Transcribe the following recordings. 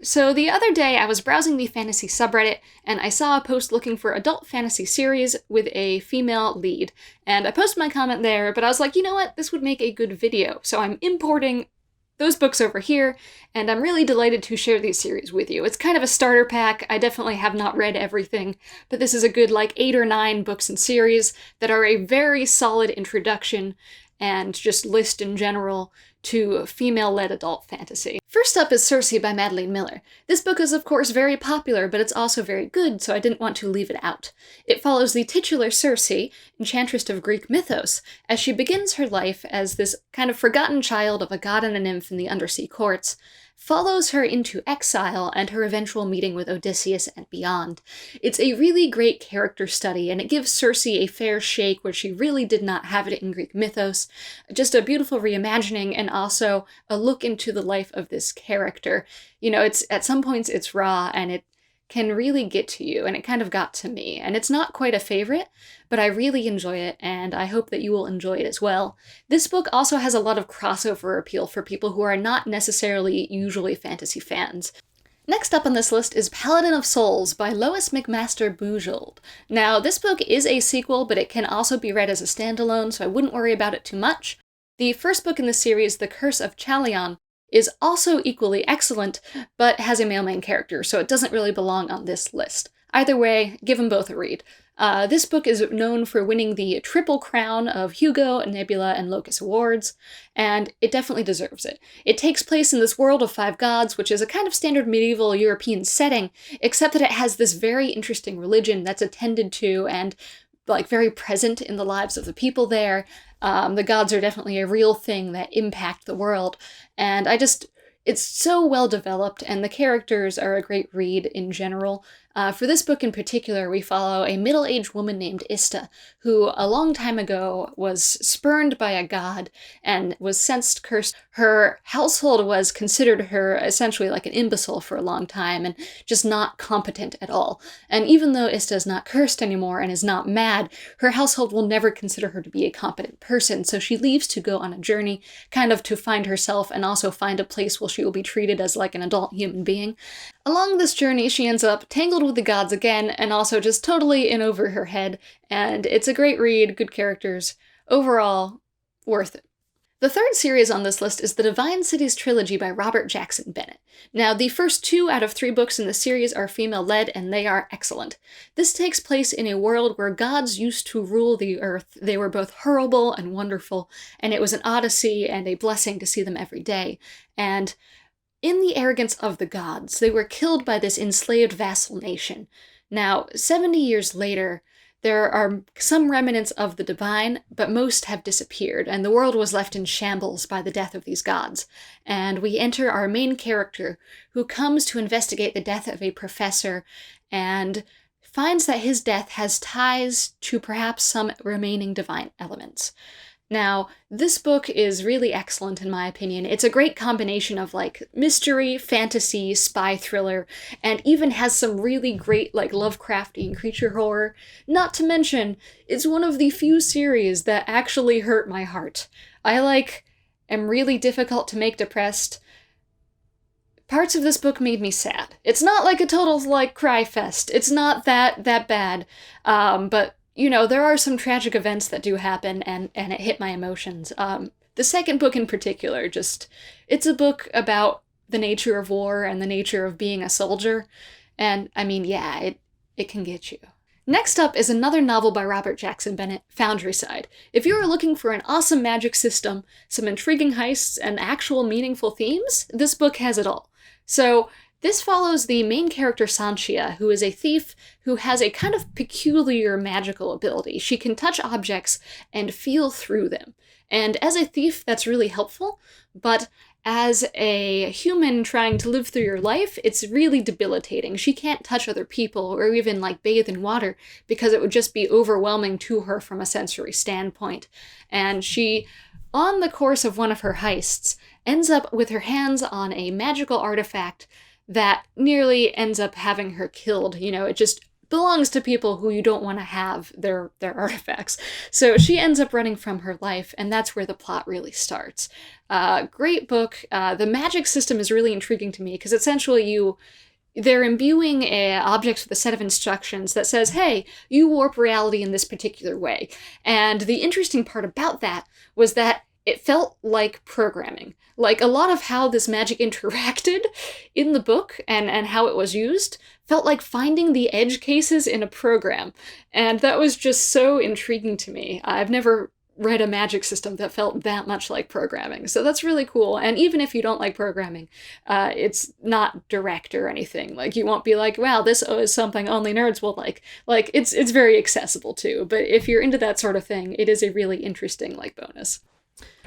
So the other day I was browsing the fantasy subreddit and I saw a post looking for adult fantasy series with a female lead. And I posted my comment there, but I was like, you know what? This would make a good video. So I'm importing those books over here, and I'm really delighted to share these series with you. It's kind of a starter pack. I definitely have not read everything, but this is a good 8 or 9 books and series that are a very solid introduction and just list in general to female-led adult fantasy. First up is Circe by Madeline Miller. This book is of course very popular, but it's also very good, so I didn't want to leave it out. It follows the titular Circe, enchantress of Greek mythos, as she begins her life as this kind of forgotten child of a god and a nymph in the undersea courts, follows her into exile and her eventual meeting with Odysseus and beyond. It's a really great character study, and it gives Circe a fair shake where she really did not have it in Greek mythos. Just a beautiful reimagining and also a look into the life of this character. You know, it's at some points it's raw and it can really get to you, and it kind of got to me. And it's not quite a favorite, but I really enjoy it, and I hope that you will enjoy it as well. This book also has a lot of crossover appeal for people who are not necessarily usually fantasy fans. Next up on this list is Paladin of Souls by Lois McMaster Bujold. Now, this book is a sequel, but it can also be read as a standalone, so I wouldn't worry about it too much. The first book in the series, The Curse of Chalion, is also equally excellent, but has a male main character, so it doesn't really belong on this list. Either way, give them both a read. This book is known for winning the Triple Crown of Hugo, Nebula, and Locus Awards, and it definitely deserves it. It takes place in this world of 5 gods, which is a kind of standard medieval European setting, except that it has this very interesting religion that's attended to and very present in the lives of the people there. The gods are definitely a real thing that impact the world, and it's so well developed, and the characters are a great read in general. For this book in particular, we follow a middle-aged woman named Ista, who a long time ago was spurned by a god and was sensed cursed. Her household was considered her essentially like an imbecile for a long time and just not competent at all. And even though Ista is not cursed anymore and is not mad, her household will never consider her to be a competent person, so she leaves to go on a journey, kind of to find herself and also find a place where she will be treated as like an adult human being. Along this journey, she ends up tangled with the gods again, and also just totally in over her head, and it's a great read, good characters. Overall, worth it. The third series on this list is the Divine Cities Trilogy by Robert Jackson Bennett. Now, the first 2 out of 3 books in the series are female-led, and they are excellent. This takes place in a world where gods used to rule the earth. They were both horrible and wonderful, and it was an odyssey and a blessing to see them every day. And in the arrogance of the gods, they were killed by this enslaved vassal nation. Now, 70 years later, there are some remnants of the divine, but most have disappeared, and the world was left in shambles by the death of these gods. And we enter our main character, who comes to investigate the death of a professor, and finds that his death has ties to perhaps some remaining divine elements. Now, this book is really excellent in my opinion. It's a great combination of mystery, fantasy, spy thriller, and even has some really great Lovecraftian creature horror. Not to mention, it's one of the few series that actually hurt my heart. I am really difficult to make depressed. Parts of this book made me sad. It's not like a total cry fest. It's not that bad. But there are some tragic events that do happen, and it hit my emotions. The second book in particular, it's a book about the nature of war and the nature of being a soldier, and it can get you. Next up is another novel by Robert Jackson Bennett, Foundryside. If you are looking for an awesome magic system, some intriguing heists, and actual meaningful themes, this book has it all. So, this follows the main character Sanchia, who is a thief who has a kind of peculiar magical ability. She can touch objects and feel through them. And as a thief, that's really helpful, but as a human trying to live through your life, it's really debilitating. She can't touch other people or even bathe in water because it would just be overwhelming to her from a sensory standpoint. And she, on the course of one of her heists, ends up with her hands on a magical artifact that nearly ends up having her killed. It just belongs to people who you don't want to have their artifacts. So she ends up running from her life, and that's where the plot really starts. Great book. The magic system is really intriguing to me, because essentially they're imbuing objects with a set of instructions that says, hey, you warp reality in this particular way. And the interesting part about that was that it felt like programming. Like, a lot of how this magic interacted in the book and how it was used felt like finding the edge cases in a program. And that was just so intriguing to me. I've never read a magic system that felt that much like programming. So that's really cool. And even if you don't like programming, it's not direct or anything. Like, you won't be like, wow, this is something only nerds will like. Like, it's very accessible too. But if you're into that sort of thing, it is a really interesting, like, bonus.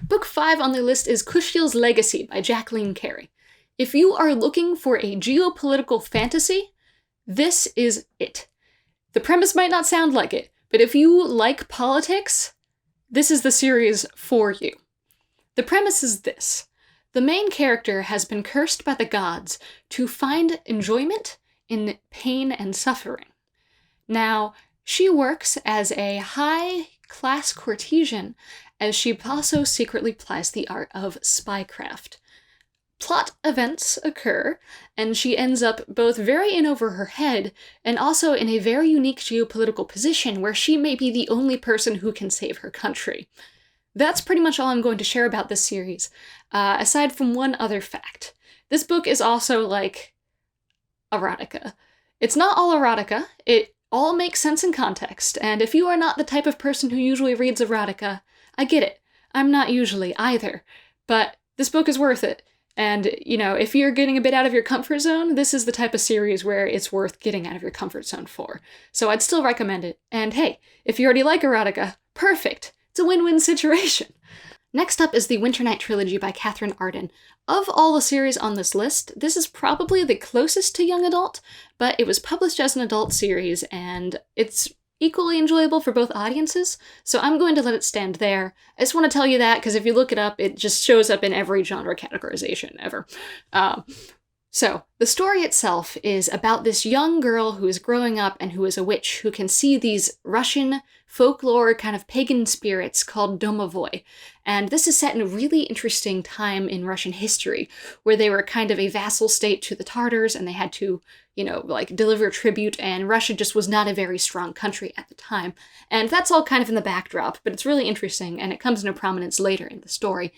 Book 5 on the list is Kushiel's Legacy by Jacqueline Carey. If you are looking for a geopolitical fantasy, this is it. The premise might not sound like it, but if you like politics, this is the series for you. The premise is this. The main character has been cursed by the gods to find enjoyment in pain and suffering. Now, she works as a high-class courtesan, as she also secretly plies the art of spycraft. Plot events occur, and she ends up both very in over her head and also in a very unique geopolitical position where she may be the only person who can save her country. That's pretty much all I'm going to share about this series, aside from one other fact. This book is also, like, erotica. It's not all erotica. It all makes sense in context, and if you are not the type of person who usually reads erotica, I get it. I'm not usually either. But this book is worth it. And, you know, if you're getting a bit out of your comfort zone, this is the type of series where it's worth getting out of your comfort zone for. So I'd still recommend it. And hey, if you already like erotica, perfect! It's a win-win situation. Next up is the Winternight Trilogy by Katherine Arden. Of all the series on this list, this is probably the closest to young adult, but it was published as an adult series, and it's equally enjoyable for both audiences, so I'm going to let it stand there. I just want to tell you that, because if you look it up, it just shows up in every genre categorization ever. So, the story itself is about this young girl who is growing up and who is a witch who can see these Russian folklore kind of pagan spirits called domovoi. And this is set in a really interesting time in Russian history, where they were kind of a vassal state to the Tartars and they had to, you know, like, deliver tribute, and Russia just was not a very strong country at the time. And that's all kind of in the backdrop, but it's really interesting, and it comes into prominence later in the story.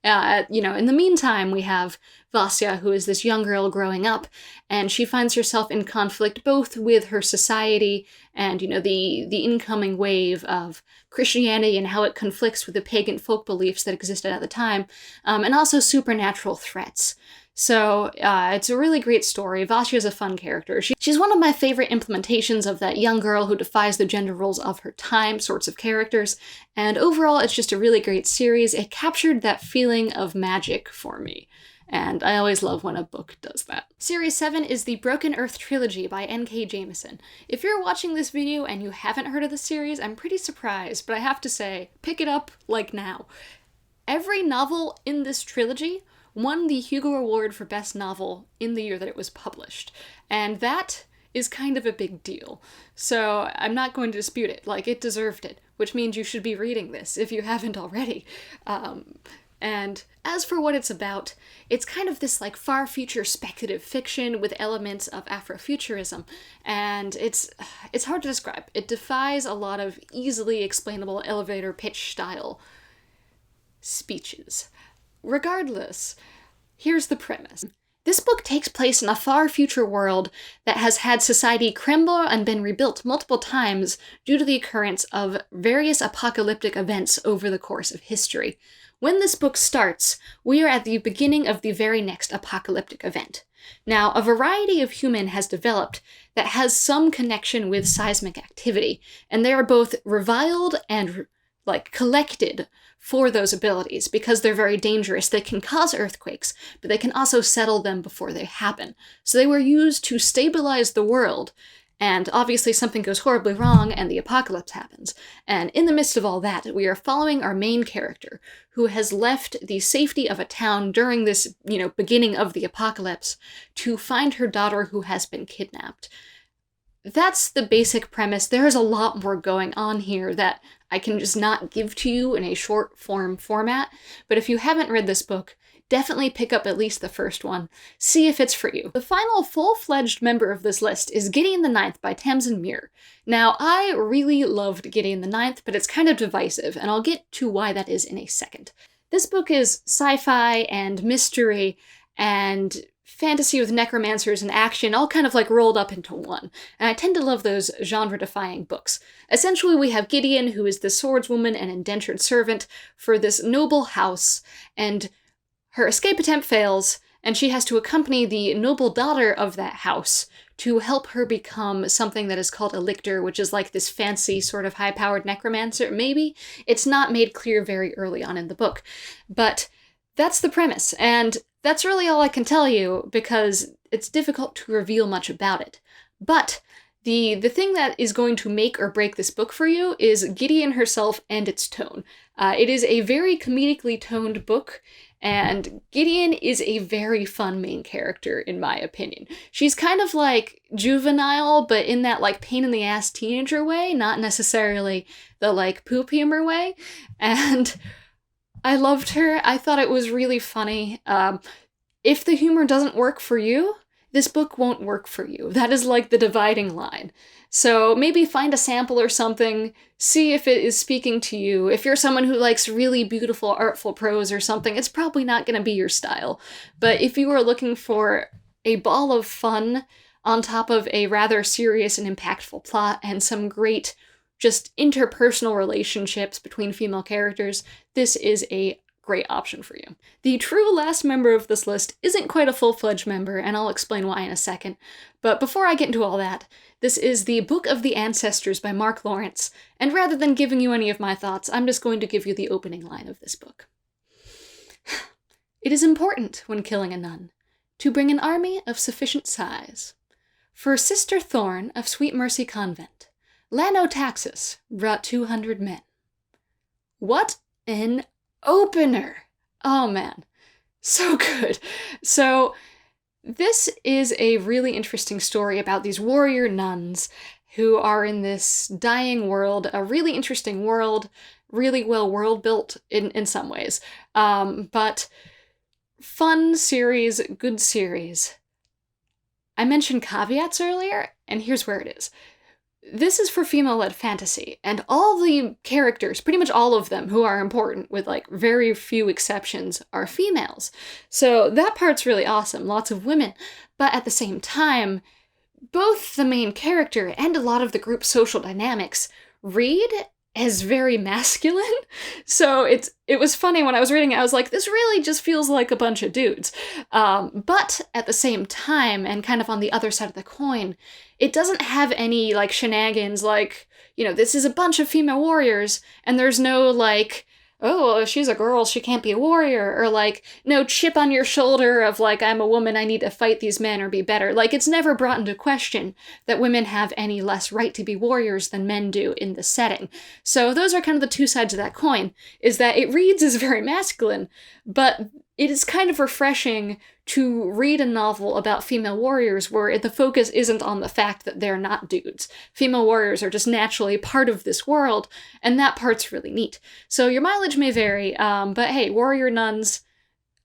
You know, in the meantime, we have Vasya, who is this young girl growing up, and she finds herself in conflict both with her society and, you know, the incoming wave of Christianity and how it conflicts with the pagan folk beliefs that existed at the time, and also supernatural threats. So, it's a really great story. Vasya is a fun character. She's one of my favorite implementations of that young girl who defies the gender roles of her time sorts of characters, and overall it's just a really great series. It captured that feeling of magic for me, and I always love when a book does that. Series 7 is the Broken Earth Trilogy by N.K. Jemisin. If you're watching this video and you haven't heard of the series, I'm pretty surprised, but I have to say, pick it up, like, now. Every novel in this trilogy won the Hugo Award for Best Novel in the year that it was published. And that is kind of a big deal. So I'm not going to dispute it. Like, it deserved it, which means you should be reading this if you haven't already. And as for what it's about, it's kind of this, like, far future speculative fiction with elements of Afrofuturism. And it's hard to describe. It defies a lot of easily explainable elevator pitch style speeches. Regardless, here's the premise. This book takes place in a far future world that has had society crumble and been rebuilt multiple times due to the occurrence of various apocalyptic events over the course of history. When this book starts, we are at the beginning of the very next apocalyptic event. Now, a variety of human has developed that has some connection with seismic activity, and they are both reviled and, like, collected for those abilities, because they're very dangerous. They can cause earthquakes, but they can also settle them before they happen. So they were used to stabilize the world, and obviously something goes horribly wrong and the apocalypse happens. And in the midst of all that, we are following our main character, who has left the safety of a town during this, you know, beginning of the apocalypse to find her daughter who has been kidnapped. that's the basic premise. There's a lot more going on here that I can just not give to you in a short form format, but if you haven't read this book, definitely pick up at least the first one. See if it's for you. The final full-fledged member of this list is Gideon the Ninth by Tamsyn Muir. Now, I really loved Gideon the Ninth, but it's kind of divisive, and I'll get to why that is in a second. This book is sci-fi and mystery and fantasy with necromancers and action, all kind of like rolled up into one. And I tend to love those genre-defying books. Essentially, we have Gideon, who is the swordswoman and indentured servant for this noble house, and her escape attempt fails, and she has to accompany the noble daughter of that house to help her become something that is called a lictor, which is like this fancy sort of high-powered necromancer, maybe? It's not made clear very early on in the book. But that's the premise, and that's really all I can tell you, because it's difficult to reveal much about it. But the thing that is going to make or break this book for you is Gideon herself and its tone. It is a very comedically toned book, and Gideon is a very fun main character, in my opinion. She's kind of like juvenile, but in that like pain-in-the-ass teenager way, not necessarily the like poop humor way. And I loved her. I thought it was really funny. If the humor doesn't work for you, this book won't work for you. That is like the dividing line. So maybe find a sample or something, see if it is speaking to you. If you're someone who likes really beautiful, artful prose or something, it's probably not going to be your style. But if you are looking for a ball of fun on top of a rather serious and impactful plot and some great just interpersonal relationships between female characters, this is a great option for you. The true last member of this list isn't quite a full-fledged member, and I'll explain why in a second. But before I get into all that, this is the Book of the Ancestors by Mark Lawrence, and rather than giving you any of my thoughts, I'm just going to give you the opening line of this book. It is important, when killing a nun, to bring an army of sufficient size. For Sister Thorn of Sweet Mercy Convent, Lanotaxis brought 200 men. What an opener! Oh man, so good. So this is a really interesting story about these warrior nuns who are in this dying world, a really interesting world, really well world built in some ways. But fun series, good series. I mentioned caveats earlier, and here's where it is. This is for female-led fantasy, and all the characters, pretty much all of them who are important, with like very few exceptions, are females. So that part's really awesome, lots of women. But at the same time, both the main character and a lot of the group's social dynamics read as very masculine. So it was funny when I was reading it, I was like, this really just feels like a bunch of dudes. But at the same time, and kind of on the other side of the coin, it doesn't have any like shenanigans like, you know, this is a bunch of female warriors, and there's no like, oh, she's a girl, she can't be a warrior, or like, no chip on your shoulder of like, I'm a woman, I need to fight these men or be better. Like, it's never brought into question that women have any less right to be warriors than men do in the setting. So those are kind of the two sides of that coin, is that it reads as very masculine, but it is kind of refreshing to read a novel about female warriors where the focus isn't on the fact that they're not dudes. Female warriors are just naturally part of this world, and that part's really neat. So your mileage may vary, but hey, warrior nuns,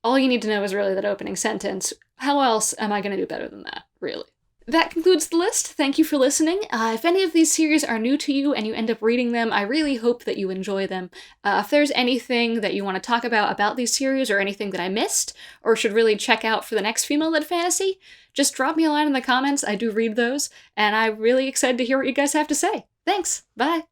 all you need to know is really that opening sentence. How else am I going to do better than that, really? That concludes the list. Thank you for listening. If any of these series are new to you and you end up reading them, I really hope that you enjoy them. If there's anything that you want to talk about these series, or anything that I missed, or should really check out for the next female-led fantasy, just drop me a line in the comments. I do read those, and I'm really excited to hear what you guys have to say. Thanks. Bye.